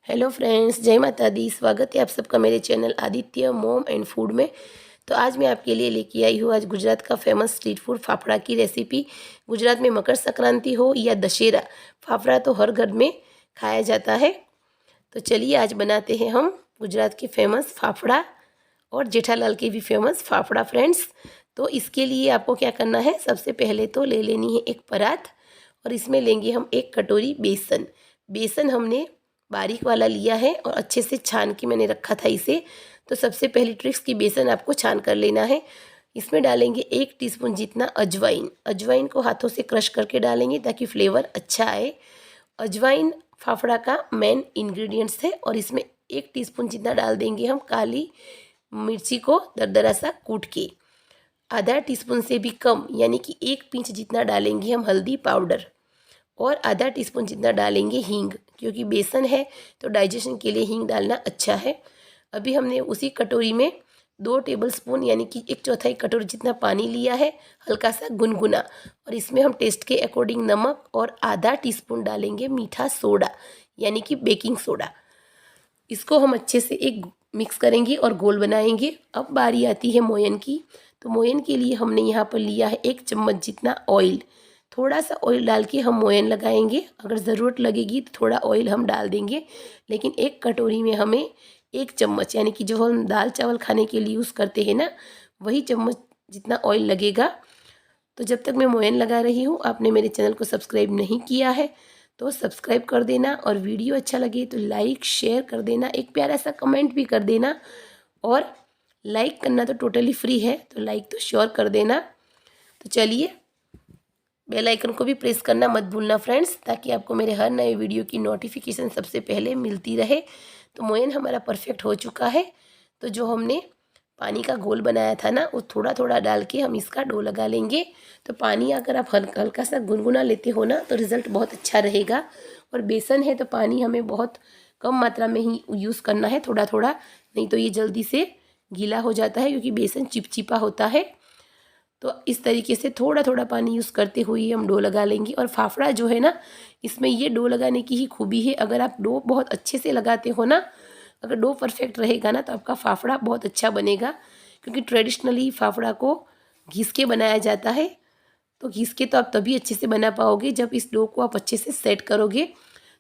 Hello friends, जय माता दी। स्वागत है आप सबका मेरे चैनल आदित्य मोम एंड फूड में। तो आज मैं आपके लिए लेके आई हूँ आज गुजरात का फेमस स्ट्रीट फूड फाफड़ा की रेसिपी। गुजरात में मकर संक्रांति हो या दशहरा, फाफड़ा तो हर घर में खाया जाता है। तो चलिए आज बनाते हैं हम गुजरात के फेमस फाफड़ा और जेठालाल के भी फेमस फाफड़ा फ्रेंड्स। तो इसके लिए आपको क्या करना है, सबसे पहले तो ले लेनी है एक परात और इसमें लेंगे हम एक कटोरी बेसन। बेसन हमने बारीक वाला लिया है और अच्छे से छान के मैंने रखा था इसे। तो सबसे पहली ट्रिक्स की बेसन आपको छान कर लेना है। इसमें डालेंगे 1 टीस्पून जितना अजवाइन। अजवाइन को हाथों से क्रश करके डालेंगे ताकि फ्लेवर अच्छा आए। अजवाइन फाफड़ा का मेन इंग्रेडिएंट्स है। और इसमें 1 टीस्पून जितना डाल देंगे हम काली मिर्ची को दरदरा सा कूट के। आधा टीस्पून से भी कम यानी कि 1 पिंच जितना डालेंगे हम हल्दी पाउडर और आधा टीस्पून जितना डालेंगे हींग, क्योंकि बेसन है तो डाइजेशन के लिए हींग डालना अच्छा है। अभी हमने उसी कटोरी में 2 टेबलस्पून यानी कि 1/4 कटोरी जितना पानी लिया है, हल्का सा गुनगुना। और इसमें हम टेस्ट के अकॉर्डिंग नमक और आधा टीस्पून डालेंगे मीठा सोडा यानी कि बेकिंग सोडा। इसको हम अच्छे से एक मिक्स करेंगे और गोल बनाएंगे। अब बारी आती है मोयन की। तो मोयन के लिए हमने यहाँ पर लिया है 1 चम्मच जितना ऑयल। थोड़ा सा ऑयल डाल के हम मोयन लगाएंगे। अगर ज़रूरत लगेगी तो थोड़ा ऑयल हम डाल देंगे, लेकिन एक कटोरी में हमें 1 चम्मच यानी कि जो हम दाल चावल खाने के लिए यूज़ करते हैं ना, वही चम्मच जितना ऑयल लगेगा। तो जब तक मैं मोयन लगा रही हूँ, आपने मेरे चैनल को सब्सक्राइब नहीं किया है तो सब्सक्राइब कर देना, और वीडियो अच्छा लगे तो लाइक शेयर कर देना, एक प्यारा सा कमेंट भी कर देना। और लाइक करना तो टोटली फ्री है, तो लाइक तो श्योर कर देना। तो चलिए, बेल आइकन को भी प्रेस करना मत भूलना फ्रेंड्स, ताकि आपको मेरे हर नए वीडियो की नोटिफिकेशन सबसे पहले मिलती रहे। तो मोयन हमारा परफेक्ट हो चुका है। तो जो हमने पानी का घोल बनाया था ना, वो थोड़ा थोड़ा डाल के हम इसका डो लगा लेंगे। तो पानी अगर आप हल्का सा गुनगुना लेते हो ना, तो रिज़ल्ट बहुत अच्छा रहेगा। और बेसन है तो पानी हमें बहुत कम मात्रा में ही यूज़ करना है, थोड़ा थोड़ा, नहीं तो ये जल्दी से गीला हो जाता है क्योंकि बेसन चिपचिपा होता है। तो इस तरीके से थोड़ा थोड़ा पानी यूज़ करते हुए हम डो लगा लेंगे। और फाफड़ा जो है ना, इसमें ये डो लगाने की ही खूबी है। अगर आप डो बहुत अच्छे से लगाते हो ना, अगर डो परफेक्ट रहेगा ना, तो आपका फाफड़ा बहुत अच्छा बनेगा। क्योंकि ट्रेडिशनली फाफड़ा को घिस के बनाया जाता है। तो घिस के तो आप तभी अच्छे से बना पाओगे जब इस डो को आप अच्छे से सेट करोगे।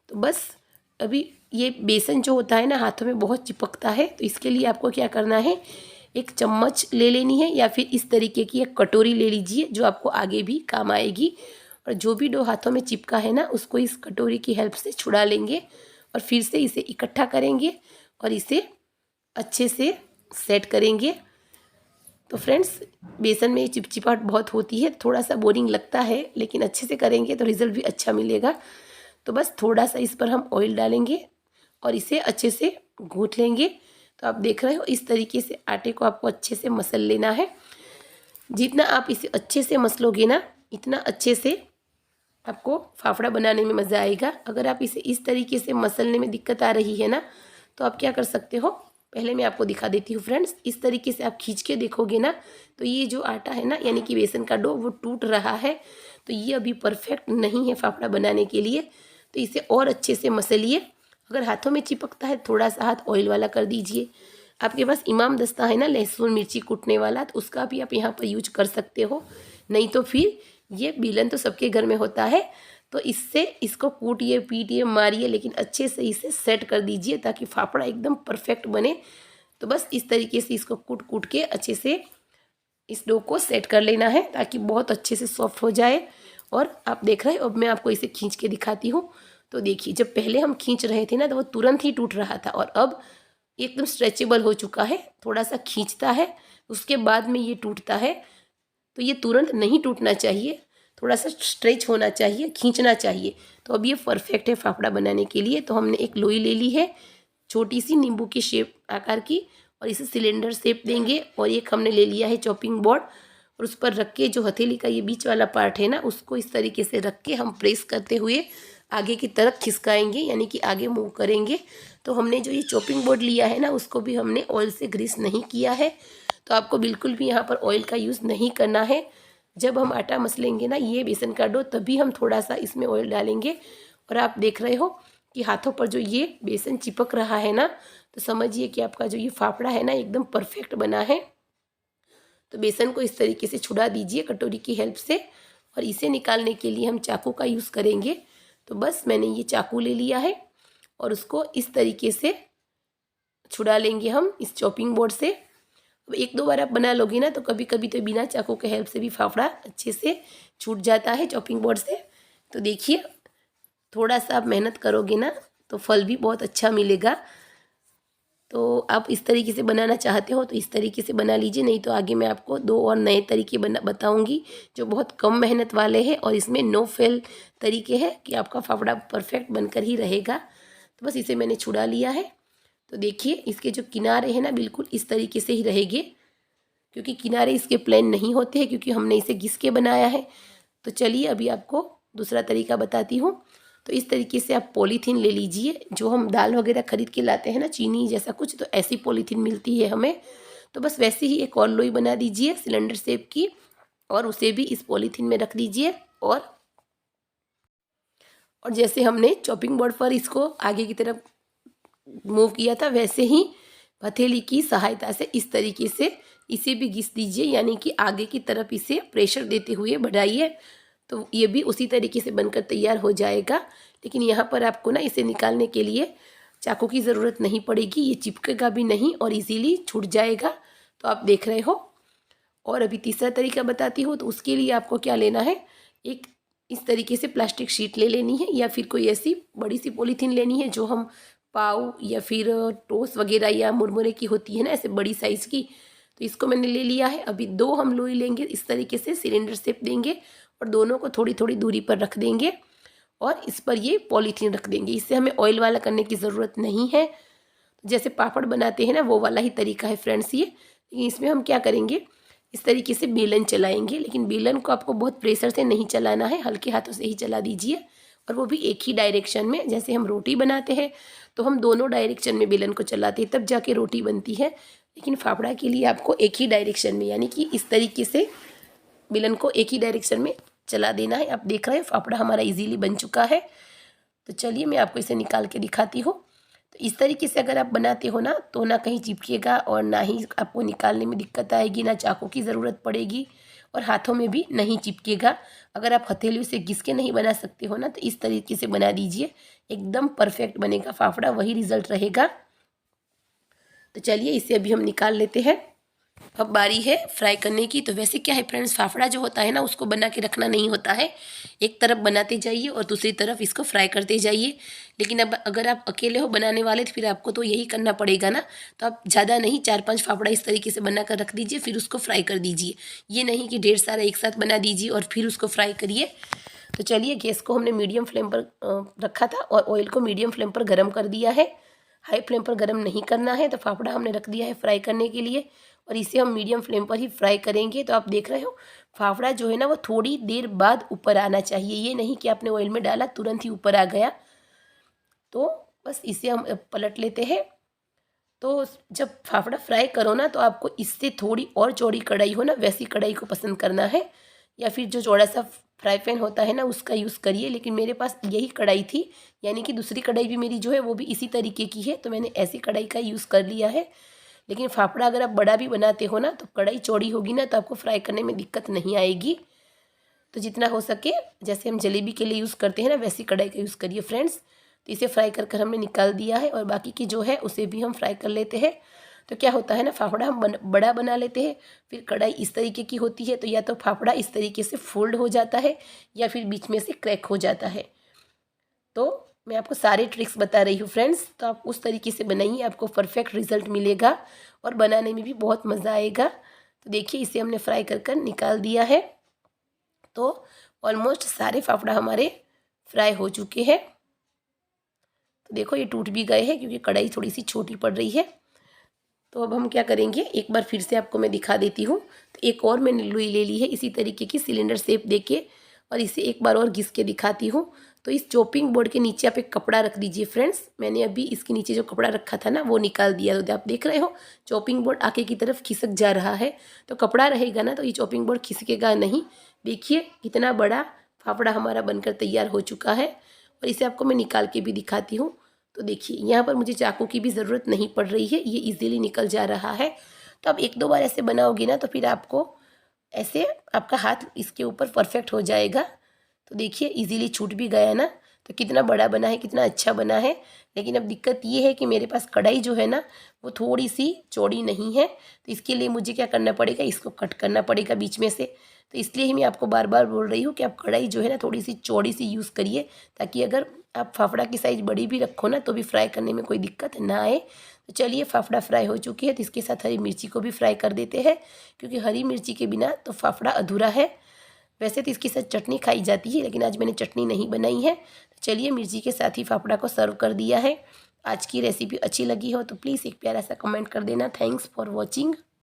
तो बस अभी ये बेसन जो होता है ना, हाथों में बहुत चिपकता है। तो इसके लिए आपको क्या करना है, 1 चम्मच ले लेनी है या फिर इस तरीके की एक कटोरी ले लीजिए जो आपको आगे भी काम आएगी। और जो भी डो हाथों में चिपका है ना, उसको इस कटोरी की हेल्प से छुड़ा लेंगे और फिर से इसे इकट्ठा करेंगे और इसे अच्छे से सेट करेंगे। तो फ्रेंड्स, बेसन में चिपचिपाहट बहुत होती है, थोड़ा सा बोरिंग लगता है, लेकिन अच्छे से करेंगे तो रिज़ल्ट भी अच्छा मिलेगा। तो बस थोड़ा सा इस पर हम ऑयल डालेंगे और इसे अच्छे से गूँथ लेंगे। तो आप देख रहे हो, इस तरीके से आटे को आपको अच्छे से मसल लेना है। जितना आप इसे अच्छे से मसलोगे ना, इतना अच्छे से आपको फाफड़ा बनाने में मज़ा आएगा। अगर आप इसे इस तरीके से मसलने में दिक्कत आ रही है ना, तो आप क्या कर सकते हो, पहले मैं आपको दिखा देती हूँ फ्रेंड्स। इस तरीके से आप खींच के देखोगे ना, तो ये जो आटा है ना, यानी कि बेसन का डो, वो टूट रहा है। तो ये अभी परफेक्ट नहीं है फाफड़ा बनाने के लिए। तो इसे और अच्छे से मसलिए। अगर हाथों में चिपकता है, थोड़ा सा हाथ ऑयल वाला कर दीजिए। आपके पास इमाम दस्ता है ना, लहसुन मिर्ची कूटने वाला, तो उसका भी आप यहाँ पर यूज कर सकते हो। नहीं तो फिर ये बेलन तो सबके घर में होता है, तो इससे इसको कूटिए पीटिए मारिए, लेकिन अच्छे से इसे सेट कर दीजिए ताकि फाफड़ा एकदम परफेक्ट बने। तो बस इस तरीके से इसको कूट कूट के अच्छे से इस डो को सेट कर लेना है ताकि बहुत अच्छे से सॉफ्ट हो जाए। और आप देख रहे हो, अब मैं आपको इसे खींच के दिखाती हूँ। तो देखिए, जब पहले हम खींच रहे थे ना, तो वो तुरंत ही टूट रहा था, और अब एकदम स्ट्रेचेबल हो चुका है। थोड़ा सा खींचता है, उसके बाद में ये टूटता है। तो ये तुरंत नहीं टूटना चाहिए, थोड़ा सा स्ट्रेच होना चाहिए, खींचना चाहिए। तो अब ये परफेक्ट है फाफड़ा बनाने के लिए। तो हमने एक लोई ले ली है, छोटी सी नींबू की शेप आकार की, और इसे सिलेंडर शेप देंगे। और एक हमने ले लिया है चॉपिंग बोर्ड, और उस पर रख के जो हथेली का ये बीच वाला पार्ट है ना, उसको इस तरीके से रख के हम प्रेस करते हुए आगे की तरफ खिसकाएंगे, यानी कि आगे मूव करेंगे। तो हमने जो ये चॉपिंग बोर्ड लिया है ना, उसको भी हमने ऑयल से ग्रीस नहीं किया है। तो आपको बिल्कुल भी यहाँ पर ऑयल का यूज़ नहीं करना है। जब हम आटा मसलेंगे ना, ये बेसन का डो, तभी हम थोड़ा सा इसमें ऑयल डालेंगे। और आप देख रहे हो कि हाथों पर जो ये बेसन चिपक रहा है ना, तो समझिए कि आपका जो ये फाफड़ा है ना एकदम परफेक्ट बना है। तो बेसन को इस तरीके से छुड़ा दीजिए कटोरी की हेल्प से, और इसे निकालने के लिए हम चाकू का यूज़ करेंगे। तो बस मैंने ये चाकू ले लिया है और उसको इस तरीके से छुड़ा लेंगे हम इस चॉपिंग बोर्ड से। अब एक दो बार आप बना लोगे ना तो कभी कभी तो बिना चाकू के हेल्प से भी फाफड़ा अच्छे से छूट जाता है चॉपिंग बोर्ड से। तो देखिए, थोड़ा सा आप मेहनत करोगे ना तो फल भी बहुत अच्छा मिलेगा। तो आप इस तरीके से बनाना चाहते हो तो इस तरीके से बना लीजिए, नहीं तो आगे मैं आपको दो और नए तरीके बताऊंगी जो बहुत कम मेहनत वाले हैं और इसमें नो फेल तरीके हैं कि आपका फाफड़ा परफेक्ट बनकर ही रहेगा। तो बस इसे मैंने छुड़ा लिया है। तो देखिए, इसके जो किनारे हैं ना बिल्कुल इस तरीके से ही रहेंगे, क्योंकि किनारे इसके प्लेन नहीं होते हैं क्योंकि हमने इसे घिस के बनाया है। तो चलिए अभी आपको दूसरा तरीका बताती हूँ। तो इस तरीके से आप पॉलीथीन ले लीजिए, जो हम दाल वगैरह खरीद के लाते हैं ना, चीनी जैसा कुछ, तो ऐसी पॉलीथीन मिलती है हमें। तो बस वैसे ही एक और लोई बना दीजिए सिलेंडर शेप की, और उसे भी इस पॉलीथीन में रख दीजिए। और जैसे हमने चॉपिंग बोर्ड पर इसको आगे की तरफ मूव किया था, वैसे ही हथेली की सहायता से इस तरीके से इसे भी घिस दीजिए, यानी कि आगे की तरफ इसे प्रेशर देते हुए बढ़ाइए। तो ये भी उसी तरीके से बनकर तैयार हो जाएगा। लेकिन यहाँ पर आपको ना इसे निकालने के लिए चाकू की ज़रूरत नहीं पड़ेगी, ये चिपकेगा भी नहीं और इजीली छूट जाएगा। तो आप देख रहे हो। और अभी तीसरा तरीका बताती हूँ। तो उसके लिए आपको क्या लेना है, एक इस तरीके से प्लास्टिक शीट ले लेनी है, या फिर कोई ऐसी बड़ी सी पॉलीथीन लेनी है जो हम पाव या फिर टोस्ट वगैरह या मुरमुरे की होती है ना, ऐसे बड़ी साइज़ की। तो इसको मैंने ले लिया है। अभी दो हम लोई लेंगे, इस तरीके से सिलेंडर शेप देंगे और दोनों को थोड़ी थोड़ी दूरी पर रख देंगे और इस पर ये पॉलीथीन रख देंगे। इससे हमें ऑयल वाला करने की ज़रूरत नहीं है। जैसे पापड़ बनाते हैं ना, वो वाला ही तरीका है फ्रेंड्स ये। लेकिन इसमें हम क्या करेंगे, इस तरीके से बेलन चलाएंगे, लेकिन बेलन को आपको बहुत प्रेशर से नहीं चलाना है, हल्के हाथों से ही चला दीजिए, और वो भी एक ही डायरेक्शन में। जैसे हम रोटी बनाते हैं तो हम दोनों डायरेक्शन में बेलन को चलाते हैं, तब जाके रोटी बनती है। लेकिन फाफड़ा के लिए आपको एक ही डायरेक्शन में, यानी कि इस तरीके से बेलन को एक ही डायरेक्शन में चला देना है। आप देख रहे हैं फाफड़ा हमारा इजीली बन चुका है। तो चलिए मैं आपको इसे निकाल के दिखाती हूँ। तो इस तरीके से अगर आप बनाते हो ना तो ना कहीं चिपकेगा और ना ही आपको निकालने में दिक्कत आएगी, ना चाकू की ज़रूरत पड़ेगी और हाथों में भी नहीं चिपकेगा। अगर आप हथेली से घिस के नहीं बना सकते हो ना तो इस तरीके से बना दीजिए, एकदम परफेक्ट बनेगा फाफड़ा, वही रिजल्ट रहेगा। तो चलिए इसे अभी हम निकाल लेते हैं। अब बारी है फ्राई करने की। तो वैसे क्या है फ्रेंड्स, फाफड़ा जो होता है ना उसको बना के रखना नहीं होता है, एक तरफ बनाते जाइए और दूसरी तरफ इसको फ्राई करते जाइए। लेकिन अब अगर आप अकेले हो बनाने वाले तो फिर आपको तो यही करना पड़ेगा ना। तो आप ज़्यादा नहीं, 4-5 फाफड़ा इस तरीके से बना कर रख दीजिए, फिर उसको फ्राई कर दीजिए। ये नहीं कि ढेर सारा एक साथ बना दीजिए और फिर उसको फ्राई करिए। तो चलिए, गैस को हमने मीडियम फ्लेम पर रखा था और ऑयल को मीडियम फ्लेम पर गर्म कर दिया है। हाई फ्लेम पर गर्म नहीं करना है। तो फाफड़ा हमने रख दिया है फ्राई करने के लिए और इसे हम मीडियम फ्लेम पर ही फ्राई करेंगे। तो आप देख रहे हो फाफड़ा जो है ना वो थोड़ी देर बाद ऊपर आना चाहिए, ये नहीं कि आपने ऑयल में डाला तुरंत ही ऊपर आ गया। तो बस इसे हम पलट लेते हैं। तो जब फाफड़ा फ्राई करो ना तो आपको इससे थोड़ी और चौड़ी कढ़ाई हो ना, वैसी कढ़ाई को पसंद करना है, या फिर जो चौड़ा सा फ्राई पैन होता है ना उसका यूज़ करिए। लेकिन मेरे पास यही कढ़ाई थी, यानी कि दूसरी कढ़ाई भी मेरी जो है वो भी इसी तरीके की है, तो मैंने ऐसी कढ़ाई का यूज़ कर लिया है। लेकिन फाफड़ा अगर आप बड़ा भी बनाते हो ना तो कढ़ाई चौड़ी होगी ना तो आपको फ्राई करने में दिक्कत नहीं आएगी। तो जितना हो सके, जैसे हम जलेबी के लिए यूज़ करते हैं ना, वैसी कढ़ाई का यूज़ करिए फ्रेंड्स। तो इसे फ्राई कर हमने निकाल दिया है और बाकी की जो है उसे भी हम फ्राई कर लेते हैं। तो क्या होता है ना, फाफड़ा हम बड़ा बना लेते हैं, फिर कढ़ाई इस तरीके की होती है तो या तो फाफड़ा इस तरीके से फोल्ड हो जाता है या फिर बीच में से क्रैक हो जाता है। तो मैं आपको सारे ट्रिक्स बता रही हूँ फ्रेंड्स, तो आप उस तरीके से बनाइए, आपको परफेक्ट रिजल्ट मिलेगा और बनाने में भी बहुत मज़ा आएगा। तो देखिए इसे हमने फ्राई कर निकाल दिया है। तो ऑलमोस्ट सारे फाफड़ा हमारे फ्राई हो चुके हैं। तो देखो ये टूट भी गए हैं क्योंकि कढ़ाई थोड़ी सी छोटी पड़ रही है। तो अब हम क्या करेंगे, एक बार फिर से आपको मैं दिखा देती हूँ। तो एक और मैंने लोई ले ली है इसी तरीके की सिलेंडर शेप देके, और इसे एक बार और घिस के दिखाती हूँ। तो इस चॉपिंग बोर्ड के नीचे आप एक कपड़ा रख दीजिए फ्रेंड्स। मैंने अभी इसके नीचे जो कपड़ा रखा था ना वो निकाल दिया। तो आप देख रहे हो चॉपिंग बोर्ड आगे की तरफ खिसक जा रहा है। तो कपड़ा रहेगा ना तो ये चॉपिंग बोर्ड खिसकेगा नहीं। देखिए कितना बड़ा फाफड़ा हमारा बनकर तैयार हो चुका है और इसे आपको मैं निकाल के भी दिखाती हूँ। तो देखिए यहाँ पर मुझे चाकू की भी ज़रूरत नहीं पड़ रही है, ये इजीली निकल जा रहा है। तो अब 1-2 बार ऐसे बनाओगी ना तो फिर आपको ऐसे आपका हाथ इसके ऊपर परफेक्ट हो जाएगा। तो देखिए इजीली छूट भी गया ना। तो कितना बड़ा बना है, कितना अच्छा बना है। लेकिन अब दिक्कत ये है कि मेरे पास कढ़ाई जो है ना वो थोड़ी सी चौड़ी नहीं है, तो इसके लिए मुझे क्या करना पड़ेगा, इसको कट करना पड़ेगा बीच में से। तो इसलिए ही मैं आपको बार बार बोल रही हूँ कि आप कढ़ाई जो है ना थोड़ी सी चौड़ी सी यूज़ करिए, ताकि अगर आप फाफड़ा की साइज़ बड़ी भी रखो ना तो भी फ्राई करने में कोई दिक्कत ना आए। तो चलिए फाफड़ा फ्राई हो चुकी है, तो इसके साथ हरी मिर्ची को भी फ्राई कर देते हैं, क्योंकि हरी मिर्ची के बिना तो फाफड़ा अधूरा है। वैसे तो इसके साथ चटनी खाई जाती है, लेकिन आज मैंने चटनी नहीं बनाई है। तो चलिए मिर्ची के साथ ही फाफड़ा को सर्व कर दिया है। आज की रेसिपी अच्छी लगी हो तो प्लीज़ एक प्यारा सा कमेंट कर देना। Thanks for watching.